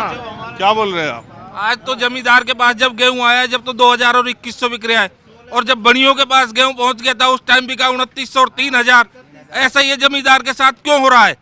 क्या बोल रहे हैं आप? आज तो जमींदार के पास जब गेहूं आया जब तो 2000 और 2100 बिक रहा है, और जब बनियों के पास गेहूं पहुंच गया था उस टाइम बिका 2900 और 3000। ऐसा ये जमींदार के साथ क्यों हो रहा है?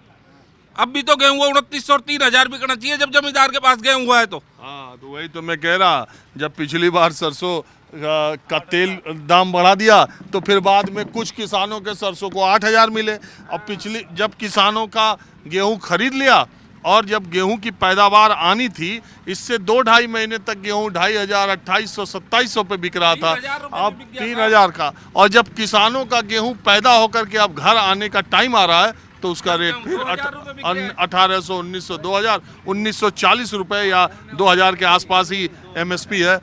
अब भी तो गेहूं 2900 और 3000 बिकना चाहिए जब जमींदार के पास गेहूं हुआ है तो। हाँ, तो वही तो मैं कह रहा, जब पिछली बार सरसों का तेल दाम बढ़ा दिया तो फिर बाद में कुछ किसानों के सरसों को 8000 मिले। अब पिछली जब किसानों का गेहूं खरीद लिया और जब गेहूं की पैदावार आनी थी, इससे 2-2.5 महीने तक गेहूं 2500, 2800, 2700 पे बिक रहा था, अब 3000 का। और जब किसानों का गेहूं पैदा होकर के अब घर आने का टाइम आ रहा है तो उसका रेट फिर 1800, 1900, 2000, 1940 रुपए या 2000 के आसपास ही MSP है।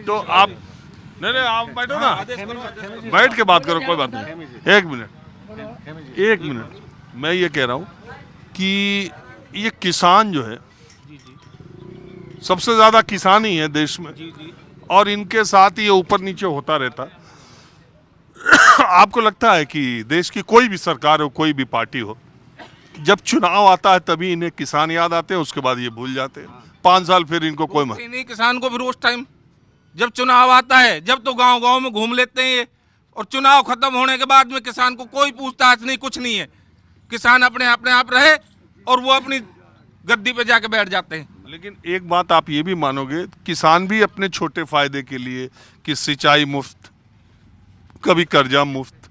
तो आप नहीं आप बैठो ना, बैठ के बात करो, कोई बात नहीं। एक मिनट, मैं ये कह रहा हूँ कि ये किसान जो है, सबसे ज्यादा किसान ही है देश में, और इनके साथ ये ऊपर नीचे होता रहता। आपको लगता है कि देश की कोई भी सरकार हो, कोई भी पार्टी हो, जब चुनाव आता है तभी इन्हें किसान याद आते हैं, उसके बाद ये भूल जाते हैं? 5 साल फिर इनको कोई नहीं किसान को फिर उस टाइम जब चुनाव आता है, जब तो गांव-गांव में घूम लेते हैं, और चुनाव खत्म होने के बाद में किसान को कोई पूछताछ नहीं, कुछ नहीं है। किसान अपने आप रहे और वो अपनी गद्दी पे जाके बैठ जाते हैं। लेकिन एक बात आप ये भी मानोगे, किसान भी अपने छोटे फायदे के लिए कि सिंचाई मुफ्त, कभी कर्जा मुफ्त,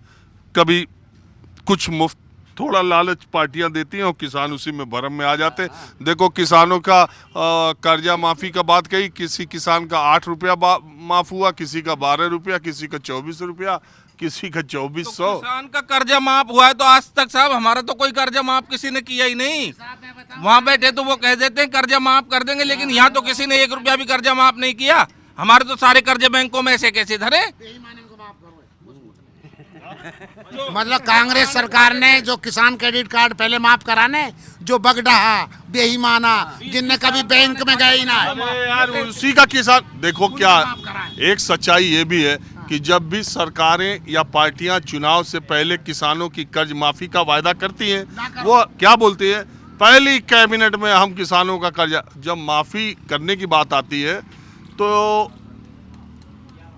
कभी कुछ मुफ्त, थोड़ा लालच पार्टियां देती हैं और किसान उसी में भरम में आ जाते हैं। देखो किसानों का कर्जा माफी का बात कही, किसी किसान का 8 रुपया माफ हुआ, किसी का 12 रुपया, किसी का 24 रुपया, किसी का 2400। तो किसान का कर्जा माफ हुआ है तो आज तक साहब हमारा तो कोई कर्जा माफ किसी ने किया ही नहीं। वहाँ बैठे तो वो कह देते हैं कर्जा माफ कर देंगे, लेकिन यहाँ तो किसी ने 1 रुपया भी कर्जा माफ नहीं किया। हमारे तो सारे कर्जे बैंकों में ऐसे कैसे धरे। मतलब कांग्रेस सरकार ने जो किसान क्रेडिट कार्ड पहले माफ कराने, जो बगडहा बेईमाना जिनने कभी बैंक में गए ही ना, यार उसी का किसान। देखो क्या एक सच्चाई ये भी है कि जब भी सरकारें या पार्टियां चुनाव से पहले किसानों की कर्ज माफी का वायदा करती हैं, वो क्या बोलती है, पहली कैबिनेट में हम किसानों का कर्जा, जब माफी करने की बात आती है तो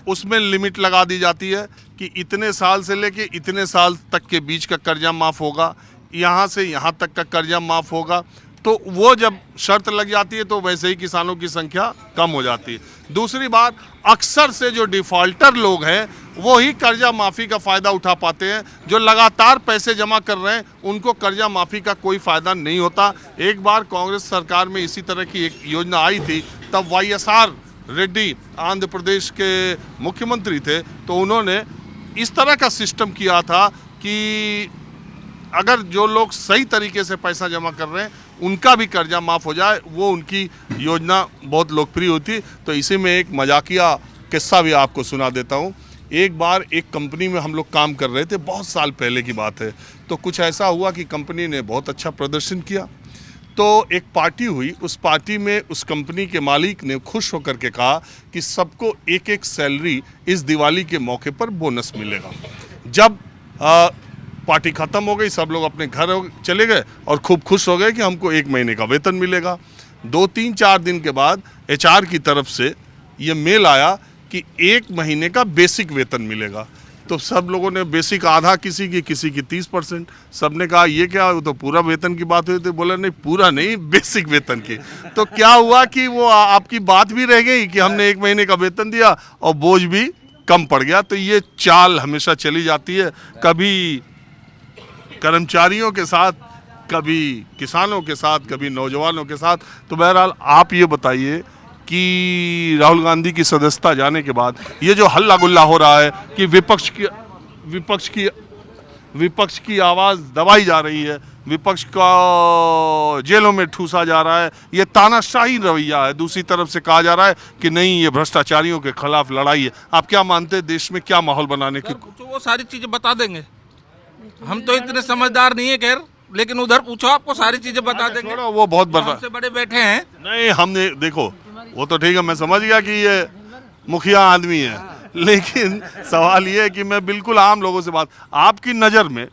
उसमें लिमिट लगा दी जाती है कि इतने साल से लेके इतने साल तक के बीच का कर्जा माफ होगा, यहाँ से यहाँ तक का कर्जा माफ होगा। तो वो जब शर्त लग जाती है तो वैसे ही किसानों की संख्या कम हो जाती है। दूसरी बात, अक्सर से जो डिफॉल्टर लोग हैं वो ही कर्जा माफी का फायदा उठा पाते हैं। जो लगातार पैसे जमा कर रहे हैं उनको कर्जा माफी का कोई फायदा नहीं होता। एक बार कांग्रेस सरकार में इसी तरह की एक योजना आई थी, तब YSR रेड्डी आंध्र प्रदेश के मुख्यमंत्री थे, तो उन्होंने इस तरह का सिस्टम किया था कि अगर जो लोग सही तरीके से पैसा जमा कर रहे हैं उनका भी कर्जा माफ हो जाए। वो उनकी योजना बहुत लोकप्रिय होती। तो इसी में एक मजाकिया किस्सा भी आपको सुना देता हूँ। एक बार एक कंपनी में हम लोग काम कर रहे थे, बहुत साल पहले की बात है। तो कुछ ऐसा हुआ कि कंपनी ने बहुत अच्छा प्रदर्शन किया, तो एक पार्टी हुई। उस पार्टी में उस कंपनी के मालिक ने खुश होकर के कहा कि सबको एक सैलरी इस दिवाली के मौके पर बोनस मिलेगा। जब पार्टी खत्म हो गई, सब लोग अपने घर चले गए और खूब खुश हो गए कि हमको 1 महीने का वेतन मिलेगा। 2-3-4 दिन के बाद HR की तरफ से ये मेल आया कि 1 महीने का बेसिक वेतन मिलेगा। तो सब लोगों ने बेसिक आधा, किसी की 30%। सब ने कहा ये क्या, तो पूरा वेतन की बात हुई थी। बोला नहीं, पूरा नहीं, बेसिक वेतन की। तो क्या हुआ कि वो आपकी बात भी रह गई कि हमने 1 महीने का वेतन दिया और बोझ भी कम पड़ गया। तो ये चाल हमेशा चली जाती है, कभी कर्मचारियों के साथ, कभी किसानों के साथ, कभी नौजवानों के साथ। तो बहरहाल आप ये बताइए कि राहुल गांधी की सदस्यता जाने के बाद ये जो हल्ला गुल्ला हो रहा है कि विपक्ष की आवाज़ दबाई जा रही है, विपक्ष का जेलों में ठूसा जा रहा है, ये तानाशाही रवैया है। दूसरी तरफ से कहा जा रहा है कि नहीं, ये भ्रष्टाचारियों के खिलाफ लड़ाई है। आप क्या मानते हैं, देश में क्या माहौल बनाने की? तो वो सारी चीजें बता देंगे। हम तो इतने समझदार नहीं है खैर, लेकिन उधर पूछो, आपको सारी चीजें बता देंगे। वो बहुत बड़े बैठे हैं। नहीं, हमने देखो, वो तो ठीक है, मैं समझ गया कि ये मुखिया आदमी है, लेकिन सवाल ये है कि मैं बिल्कुल आम लोगों से बात, आपकी नज़र में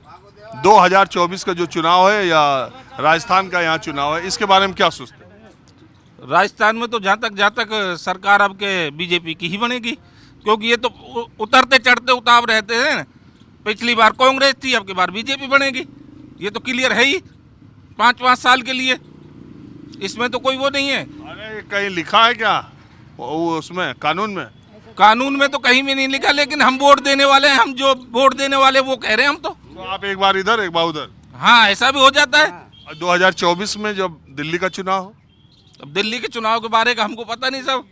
2024 का जो चुनाव है या राजस्थान का यहाँ चुनाव है, इसके बारे में क्या सोचते हैं? राजस्थान में तो जहाँ तक सरकार अब के बीजेपी की ही बनेगी, क्योंकि ये तो उतरते चढ़ते उतार रहते हैं। पिछली बार कांग्रेस थी, अब की बार बीजेपी बनेगी, ये तो क्लियर है ही 5-5 साल के लिए। इसमें तो कोई वो नहीं है। अरे कहीं लिखा है क्या वो उसमें कानून में? कानून में तो कहीं भी नहीं लिखा, लेकिन हम वोट देने वाले हैं, हम जो वोट देने वाले वो कह रहे हैं हम तो आप एक बार इधर एक बार उधर। हाँ, ऐसा भी हो जाता है। 2024 में जब दिल्ली का चुनाव हो, अब दिल्ली के चुनाव के बारे का हमको पता नहीं सब।